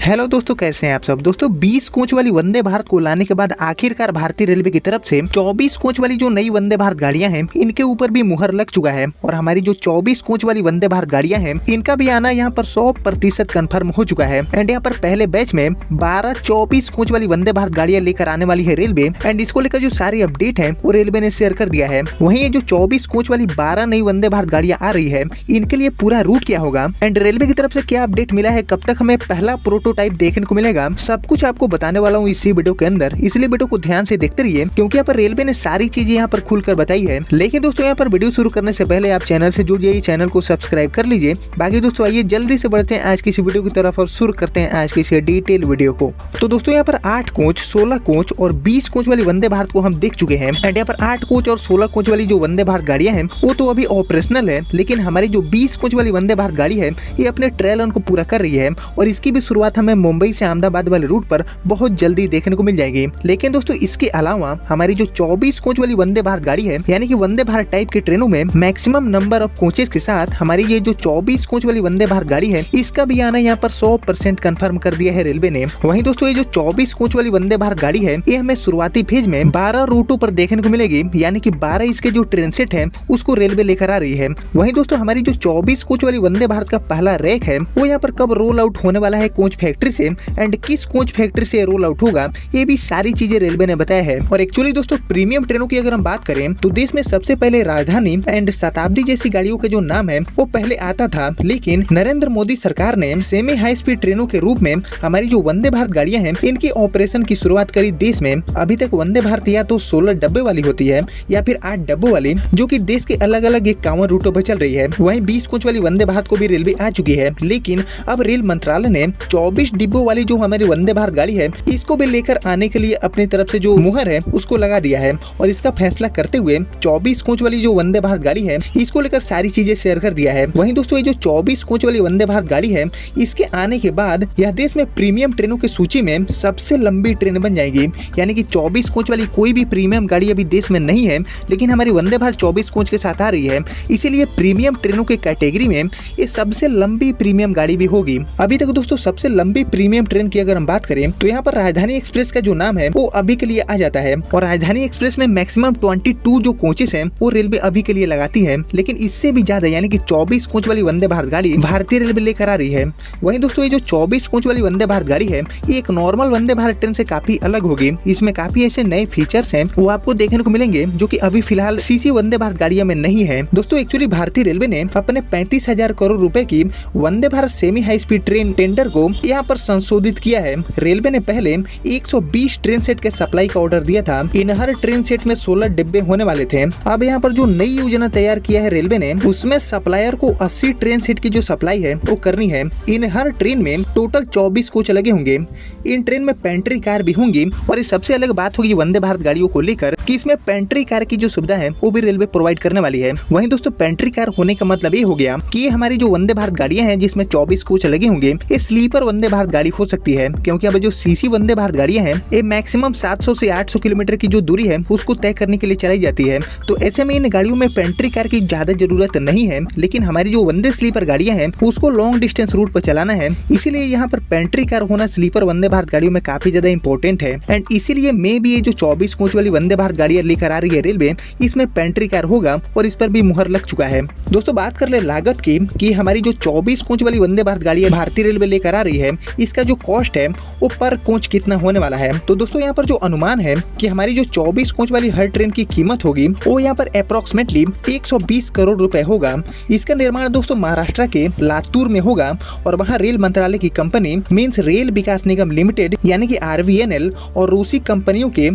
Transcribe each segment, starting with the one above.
Hello दोस्तों, कैसे हैं आप सब। दोस्तों 20 कोच वाली वंदे भारत को लाने के बाद आखिरकार भारतीय रेलवे की तरफ से 24 कोच वाली जो नई वंदे भारत गाड़ियां हैं इनके ऊपर भी मुहर लग चुका है और हमारी जो 24 कोच वाली वंदे भारत गाड़ियां हैं इनका भी आना यहां पर 100% कंफर्म हो चुका है। एंड यहां पर पहले बैच में 24 कोच वाली वंदे भारत गाड़ियां लेकर आने वाली है रेलवे। एंड इसको लेकर जो सारी अपडेट है वो रेलवे ने शेयर कर दिया है। वहीं ये जो 24 कोच वाली 12 नई वंदे भारत गाड़ियां आ रही है इनके लिए पूरा रूट क्या होगा एंड रेलवे की तरफ से क्या अपडेट मिला है, कब तक हमें पहला प्रोटोटाइप देखने को मिलेगा, सब कुछ आपको बताने वाला हूँ इसी वीडियो के अंदर। इसलिए वीडियो को ध्यान से देखते रहिए क्योंकि यहाँ पर रेलवे ने सारी चीजें यहाँ पर खुलकर बताई है। लेकिन दोस्तों यहाँ पर वीडियो शुरू करने से पहले आप चैनल से जुड़ जाइए, चैनल को सब्सक्राइब कर लीजिए। बाकी दोस्तों आइए जल्दी से बढ़ते हैं आज की इस वीडियो की तरफ और शुरू करते हैं आज की इस डिटेल वीडियो को। तो दोस्तों यहाँ पर 8 कोच, 16 कोच और 20 कोच वाली वंदे भारत को हम देख चुके हैं। एंड यहाँ पर 8 कोच और 16 कोच वाली जो वंदे भारत गाड़ियां हैं वो तो अभी ऑपरेशनल है, लेकिन हमारी जो 20 कोच वाली वंदे भारत गाड़ी है ये अपने ट्रायल रन को पूरा कर रही है और इसकी भी शुरुआत हमें मुंबई से अहमदाबाद वाले रूट पर बहुत जल्दी देखने को मिल जाएगी। लेकिन दोस्तों इसके अलावा हमारी जो 24 कोच वाली वंदे भारत गाड़ी है यानी कि वंदे भारत टाइप की ट्रेनों में मैक्सिमम नंबर ऑफ कोचेस के साथ हमारी ये जो 24 कोच वाली वंदे भारत गाड़ी है इसका भी आना यहाँ पर 100% कंफर्म कर दिया है रेलवे ने। वहीं दोस्तों ये जो 24 कोच वाली वंदे भारत गाड़ी है ये हमें शुरुआती फेज में 12 रूटों पर देखने को मिलेगी, यानी कि 12 इसके जो ट्रेन सेट है उसको रेलवे लेकर आ रही है। वहीं दोस्तों हमारी जो 24 कोच वाली वंदे भारत का पहला रैक है वो यहाँ पर कब रोल आउट होने वाला है कोच फैक्ट्री से एंड किस कोच फैक्ट्री से रोल आउट होगा ये भी सारी चीजें रेलवे ने बताया है। और एक्चुअली दोस्तों प्रीमियम ट्रेनों की अगर हम बात करें तो देश में सबसे पहले राजधानी एंड शताब्दी जैसी गाड़ियों का जो नाम है वो पहले आता था, लेकिन नरेंद्र मोदी सरकार ने सेमी हाई स्पीड ट्रेनों के रूप में हमारी जो वंदे भारत गाड़ियां हैं इनकी ऑपरेशन की शुरुआत करी देश में। अभी तक वंदे भारत या तो 16 डब्बे वाली होती है या फिर 8 डब्बों वाली, जो कि देश के अलग अलग 51 रूटों पर चल रही है। वहीं 20 कोच वाली वंदे भारत को भी रेलवे आ चुकी है, लेकिन अब रेल मंत्रालय ने 24 डिब्बों वाली जो हमारी वंदे भारत गाड़ी है इसको भी लेकर आने के लिए अपनी तरफ से जो मुहर है उसको लगा दिया है। और इसका फैसला करते हुए 24 कोच वाली जो वंदे भारत गाड़ी है इसको लेकर सारी चीजें शेयर कर दिया है। वहीं दोस्तों ये जो 24 कोच वाली वंदे भारत गाड़ी है इसके आने के बाद यह देश में प्रीमियम ट्रेनों की सूची में सबसे लंबी ट्रेन बन जाएगी, यानी कि 24 कोच वाली कोई भी प्रीमियम गाड़ी अभी देश में नहीं है, लेकिन हमारी वंदे भारत 24 कोच के साथ आ रही है। इसीलिए प्रीमियम ट्रेनों की कैटेगरी में ये सबसे लंबी प्रीमियम गाड़ी भी होगी। अभी तक दोस्तों सबसे लंबी प्रीमियम ट्रेन की अगर हम बात करें तो यहाँ पर राजधानी एक्सप्रेस का जो नाम है वो अभी के लिए आ जाता है और राजधानी एक्सप्रेस में मैक्सिमम 22 जो कोचेस हैं वो रेलवे अभी के लिए लगाती है, लेकिन इससे भी ज्यादा यानी कि 24 कोच वाली वंदे भारत गाड़ी भारतीय रेलवे लेकर आ रही है। वहीं दोस्तों ये जो 24 कोच वाली वंदे भारत गाड़ी है ये एक नॉर्मल वंदे भारत ट्रेन से काफी अलग होगी। इसमें काफी ऐसे नए फीचर्स हैं वो आपको देखने को मिलेंगे जो कि अभी फिलहाल सीसी वंदे भारत गाड़ियां में नहीं है। दोस्तों एक्चुअली भारतीय रेलवे ने अपने 35,000 करोड़ रुपए की Vande Bharat semi high speed train tender को यहाँ पर संशोधित किया है। रेलवे ने पहले 120 ट्रेन सेट के सप्लाई का ऑर्डर दिया था। इन हर ट्रेन सेट में 16 डिब्बे होने वाले थे। अब यहाँ पर जो नई योजना तैयार किया है रेलवे ने उसमें सप्लायर को 80 ट्रेन सेट की जो सप्लाई है वो करनी है। इन हर ट्रेन में टोटल 24 कोच लगे होंगे। इन ट्रेन में पेंट्री कार भी होंगी और इस सबसे अलग बात होगी वंदे भारत गाड़ियों को लेकर कि इसमें पेंट्री कार की जो सुविधा है वो भी रेलवे प्रोवाइड करने वाली है। वहीं दोस्तों पेंट्री कार होने का मतलब ये हो गया कि ये हमारी जो वंदे भारत गाड़ियां हैं जिसमें 24 कोच लगे होंगे ये स्लीपर वंदे भारत गाड़ी हो सकती है, क्योंकि अब जो सीसी वंदे भारत गाड़ियां हैं ये मैक्सिमम 700 से 800 किलोमीटर की जो दूरी है उसको तय करने के लिए चलाई जाती है। तो ऐसे में इन गाड़ियों में पेंट्री कार की ज्यादा जरूरत नहीं है, लेकिन हमारी जो वंदे स्लीपर गाड़ियां हैं उसको लॉन्ग डिस्टेंस रूट पर चलाना है, इसीलिए यहाँ पर पेंट्री कार होना स्लीपर वंदे भारत गाड़ियों में काफी ज्यादा इंपॉर्टेंट है। एंड इसीलिए मे भी ये जो 24 कोच वाली वंदे भारत गाड़ियां लेकर आ रही है रेलवे इसमें पेंट्री कार होगा और इस पर भी मुहर लग चुका है। दोस्तों बात कर ले लागत की कि हमारी जो 24 कोच वाली वंदे भारत गाड़ियां भारतीय रेलवे लेकर आ रही है इसका जो कॉस्ट है वो पर कोच कितना होने वाला है। तो दोस्तों यहाँ पर जो अनुमान है कि हमारी जो 24 कोच वाली हर ट्रेन की कीमत होगी वो यहाँ पर अप्रोक्सीमेटली 120 करोड़ रुपए होगा। इसका निर्माण दोस्तों महाराष्ट्र के लातूर में होगा और वहाँ रेल मंत्रालय की कंपनी मींस रेल विकास निगम लिमिटेड यानी कि RVNL और रूसी कंपनियों के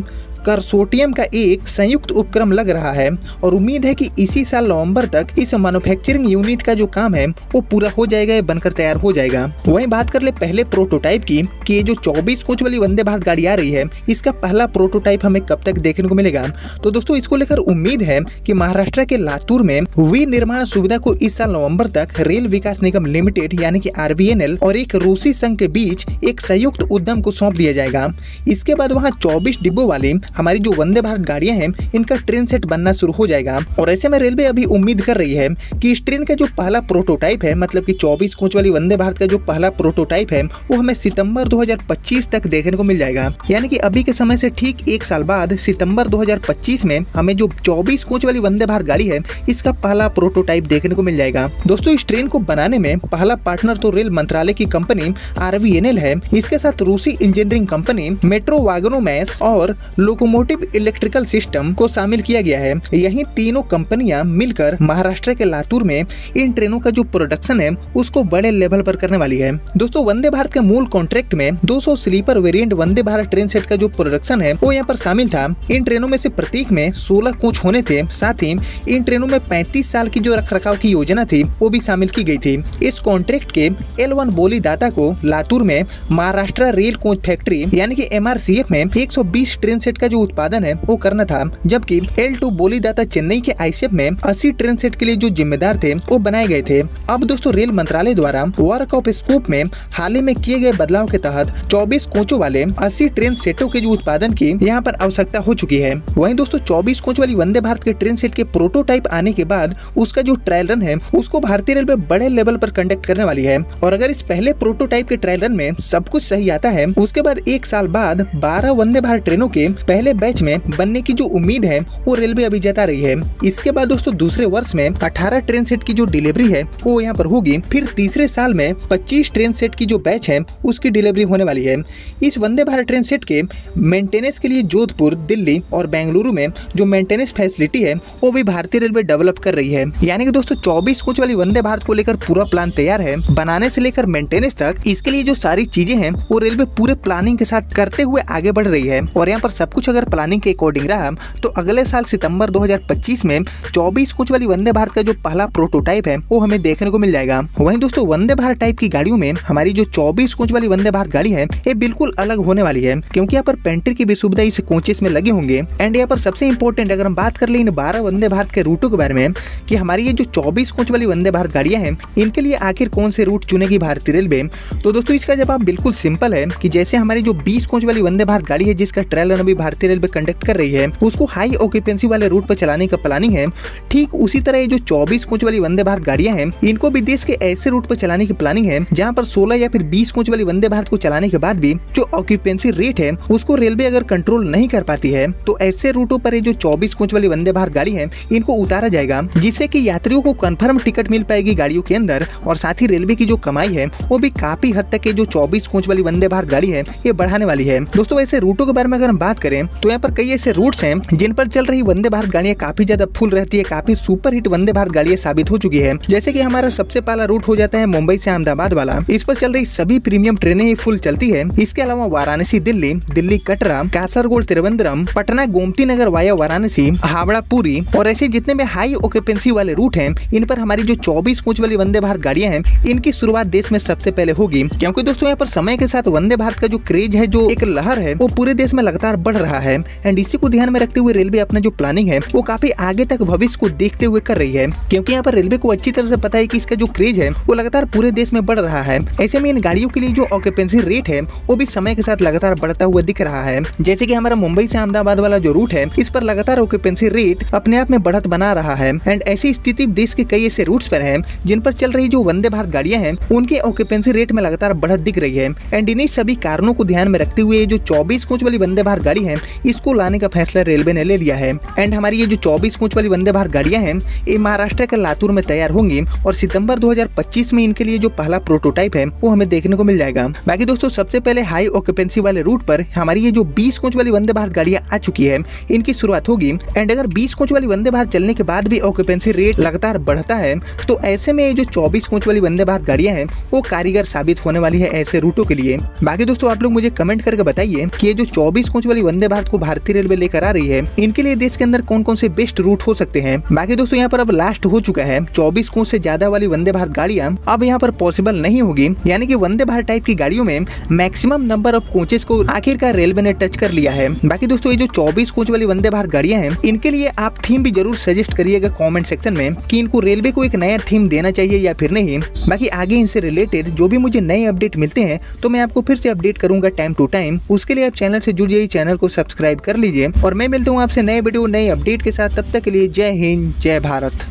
कंसोर्टियम का एक संयुक्त उपक्रम लग रहा है और उम्मीद है कि इसी साल नवंबर तक इस मैन्युफैक्चरिंग यूनिट का जो काम है वो पूरा हो जाएगा, ये बनकर तैयार हो जाएगा। वहीं बात कर ले पहले प्रोटोटाइप की कि ये जो 24 कोच वाली वंदे भारत गाड़ी आ रही है इसका पहला प्रोटोटाइप हमें कब तक देखने को मिलेगा। तो दोस्तों इसको लेकर उम्मीद है कि महाराष्ट्र के लातूर में विनिर्माण सुविधा को इस साल नवंबर तक रेल विकास निगम लिमिटेड यानी कि RVNL और एक रूसी संघ के बीच एक संयुक्त उद्यम को सौंप दिया जाएगा। इसके बाद वहाँ 24 डिब्बों वाली हमारी जो वंदे भारत गाड़ियां हैं इनका ट्रेन सेट बनना शुरू हो जाएगा। और ऐसे में रेलवे अभी उम्मीद कर रही है कि इस ट्रेन का जो पहला प्रोटोटाइप है, मतलब कि 24 कोच वाली वंदे भारत का जो पहला प्रोटोटाइप है वो हमें सितंबर 2025 तक देखने को मिल जाएगा। यानी कि अभी के समय से ठीक 1 साल बाद सितंबर 2025 में हमें जो 24 कोच वाली वंदे भारत गाड़ी है इसका पहला प्रोटोटाइप देखने को मिल जाएगा। दोस्तों, इस ट्रेन को बनाने में पहला पार्टनर तो रेल मंत्रालय की कंपनी RVNL है। इसके साथ रूसी इंजीनियरिंग कंपनी मेट्रो वागनोमैस और लोकोमोटिव इलेक्ट्रिकल सिस्टम को शामिल किया गया है। यही तीनों कंपनियां मिलकर महाराष्ट्र के लातूर में इन ट्रेनों का जो प्रोडक्शन है उसको बड़े लेवल पर करने वाली है। दोस्तों, वंदे भारत के मूल कॉन्ट्रैक्ट में 200 sleeper variant Vande Bharat train set का जो प्रोडक्शन है वो यहाँ पर शामिल था। इन ट्रेनों में से प्रत्येक में 16 कोच होने थे। साथ ही इन ट्रेनों में 35 साल की जो रखरखाव की योजना थी वो भी शामिल की गई थी। इस कॉन्ट्रैक्ट के L1 बोली दाता को लातूर में महाराष्ट्र रेल कोच फैक्ट्री यानी कि MRCF में 120 ट्रेन सेट का जो उत्पादन है वो करना था, जबकि L2 बोली दाता चेन्नई के ICF में 80 ट्रेन सेट के लिए जो जिम्मेदार थे वो बनाए गए थे। अब दोस्तों, रेल मंत्रालय द्वारा वर्क ऑफ स्कोप में हाल ही में किए गए बदलाव के तहत 24 कोचों वाले 80 ट्रेन सेटों के जो उत्पादन की यहाँ पर आवश्यकता हो चुकी है। वहीं दोस्तों, 24 कोच वाली वंदे भारत के ट्रेन सेट के प्रोटोटाइप आने के बाद उसका जो ट्रायल रन है उसको भारतीय रेलवे बड़े लेवल पर कंडक्ट करने वाली है। और अगर इस पहले प्रोटोटाइप के ट्रायल रन में सब कुछ सही आता है उसके बाद 1 साल बाद 12 वंदे भारत ट्रेनों के पहले बैच में बनने की जो उम्मीद है वो रेलवे अभी जता रही है। इसके बाद दोस्तों, दूसरे वर्ष में 18 ट्रेन सेट की जो डिलीवरी है वो यहाँ पर होगी। फिर तीसरे साल में 25 ट्रेन सेट की जो बैच है उसकी डिलीवरी होने वाली है। इस वंदे भारत ट्रेन सेट के मेंटेनेंस के लिए जोधपुर, दिल्ली और बेंगलुरु में जो मेंटेनेंस फैसिलिटी है वो भी भारतीय रेलवे डेवलप कर रही है। यानी कि दोस्तों, 24 कोच वाली वंदे भारत को लेकर पूरा प्लान तैयार है, बनाने से लेकर मेंटेनेंस तक। इसके लिए जो सारी चीजें हैं वो रेलवे पूरे प्लानिंग के साथ करते हुए आगे बढ़ रही है। और यहाँ पर सब कुछ अगर प्लानिंग के अकॉर्डिंग रहा तो अगले साल सितंबर 2025 में 24 कोच वाली वंदे भारत का जो पहला प्रोटोटाइप है वो हमें देखने को मिल जाएगा। वहीं दोस्तों, वंदे भारत टाइप की गाड़ियों में हमारी जो 24 कोच वाली वंदे भारत गाड़ी है ये बिल्कुल अलग होने वाली है, क्योंकि यहाँ पर पेंटर की भी सुविधा इस कोचेस में लगे होंगे। एंड यहाँ पर सबसे इंपॉर्टेंट अगर हम बात कर ले इन 12 वंदे भारत के रूटों के बारे में कि हमारी ये जो 24 कोच वाली वंदे भारत गाड़ियां हैं इनके लिए आखिर कौन से रूट चुनेगी भारतीय रेलवे, तो दोस्तों इसका जवाब बिल्कुल सिंपल है कि जैसे हमारी जो 20 कोच वाली वंदे भारत गाड़ी है जिसका ट्रायल रन अभी भारतीय रेलवे कंडक्ट कर रही है उसको हाई ऑक्यूपेंसी वाले रूट पर चलाने का प्लानिंग है, ठीक उसी तरह ये जो 24 कोच वाली वंदे भारत गाड़ियां हैं इनको भी देश के ऐसे रूट पर चलाने की प्लानिंग है जहां पर 16 या फिर 20 कोच वाली वंदे भारत को चलाने के बाद भी जो ऑक्यूपेंसी रेट है उसको रेलवे अगर कंट्रोल नहीं कर पाती है तो ऐसे रूटों पर ये जो 24 कोच वाली वंदे भारत गाड़ी है इनको उतारा जाएगा, जिससे कि यात्रियों को कंफर्म टिकट मिल पाएगी गाड़ियों के अंदर। और साथ ही रेलवे की जो कमाई है वो भी काफी हद तक ये जो 24 कोच वाली वंदे भारत गाड़ी है ये बढ़ाने वाली है। दोस्तों, ऐसे रूटों के बारे में अगर हम बात करें तो यहाँ पर कई ऐसे रूट्स हैं जिन पर चल रही वंदे भारत गाड़ियां काफी ज्यादा फुल रहती है, काफी सुपर हिट वंदे भारत गाड़ियां साबित हो चुकी है। जैसे कि हमारा सबसे पहला रूट हो जाता है मुंबई से अहमदाबाद वाला। इस पर चल रही सभी प्रीमियम ट्रेनें ही फुल चलती है। इसके अलावा वाराणसी दिल्ली, दिल्ली कटरा, कासरगोड त्रिवेंद्रम, पटना गोमती नगर वाया वाराणसी, हावड़ा पुरी और ऐसे जितने भी हाई ऑक्यूपेंसी वाले रूट हैं इन पर हमारी जो 24 कोच वाली वंदे भारत गाड़ियां हैं इनकी शुरुआत देश में सबसे पहले होगी। क्योंकि दोस्तों यहाँ पर समय के साथ वंदे भारत का जो क्रेज है, जो एक लहर है, वो पूरे देश में लगातार बढ़ रहा है। एंड इसी को ध्यान में रखते हुए रेलवे अपना जो प्लानिंग है वो काफी आगे तक भविष्य को देखते हुए कर रही है, क्योंकि यहाँ पर रेलवे को अच्छी तरह से पता है कि इसका जो क्रेज है वो लगातार पूरे देश में बढ़ रहा है। ऐसे में इन गाड़ियों के लिए जो ऑक्यूपेंसी रेट है वो भी समय के साथ लगातार बढ़ता हुआ दिख रहा है। जैसे कि हमारा मुंबई से अहमदाबाद वाला जो रूट है इस पर लगातार ऑक्यूपेंसी रेट अपने आप में बढ़त बना रहा है। एंड ऐसी स्थिति देश के कई ऐसे रूट्स पर है जिन पर चल रही जो वंदे भारत गाड़ियां हैं उनके ऑक्यूपेंसी रेट में लगातार बढ़त दिख रही है। एंड इन्हीं सभी कारणों को ध्यान में रखते हुए जो 24 कोच वाली वंदे भारत गाड़ी है इसको लाने का फैसला रेलवे ने ले लिया है। एंड हमारी ये जो 24 कोच वाली वंदे भारत गाड़ियां हैं ये महाराष्ट्र के लातूर में तैयार होंगी और सितंबर 2025 में इनके लिए जो पहला प्रोटोटाइप है वो हमें देखने को मिल जाएगा। बाकी दोस्तों, सबसे पहले हाई ऑक्यूपेंसी वाले रूट पर हमारी ये जो 20 कोच वाली वंदे भारत गाड़ियां आ चुकी है इनकी शुरुआत होगी। एंड अगर 20 कोच वाली वंदे भारत चलने के बाद भी ऑक्यूपेंसी रेट लगातार बढ़ता है तो ऐसे में ये जो 24 कोच वाली वंदे भारत गाड़ियां हैं वो कारीगर साबित होने वाली है ऐसे रूटों के लिए। बाकी दोस्तों, आप लोग मुझे कमेंट करके बताइए कि ये जो 24 कोच वाली वंदे भारत को भारतीय रेलवे लेकर आ रही है इनके लिए देश के अंदर कौन कौन से बेस्ट रूट हो सकते हैं। बाकी दोस्तों, यहाँ पर अब लास्ट हो चुका है। 24 कोच से ज्यादा वाली वंदे भारत गाड़ियां अब यहाँ पर पॉसिबल नहीं होगी, यानी कि वंदे भारत टाइप की गाड़ियों में मैक्सिमम नंबर ऑफ कोचेस को आखिरकार रेलवे ने टच कर लिया है। बाकी दोस्तों, ये जो 24 कोच वाली वंदे भारत गाड़ियां हैं इनके लिए आप थीम भी जरूर सजेस्ट करिएगा कमेंट सेक्शन में कि इनको रेलवे को एक नया थीम देना चाहिए या फिर नहीं। बाकी आगे इनसे रिलेटेड जो भी मुझे नए अपडेट मिलते हैं तो मैं आपको फिर से अपडेट करूंगा टाइम टू टाइम। उसके लिए आप चैनल से जुड़ जाइए, चैनल को सब्सक्राइब कर लीजिए और मैं मिलता हूँ आपसे नए वीडियो नए अपडेट के साथ। तब तक के लिए जय हिंद जय भारत।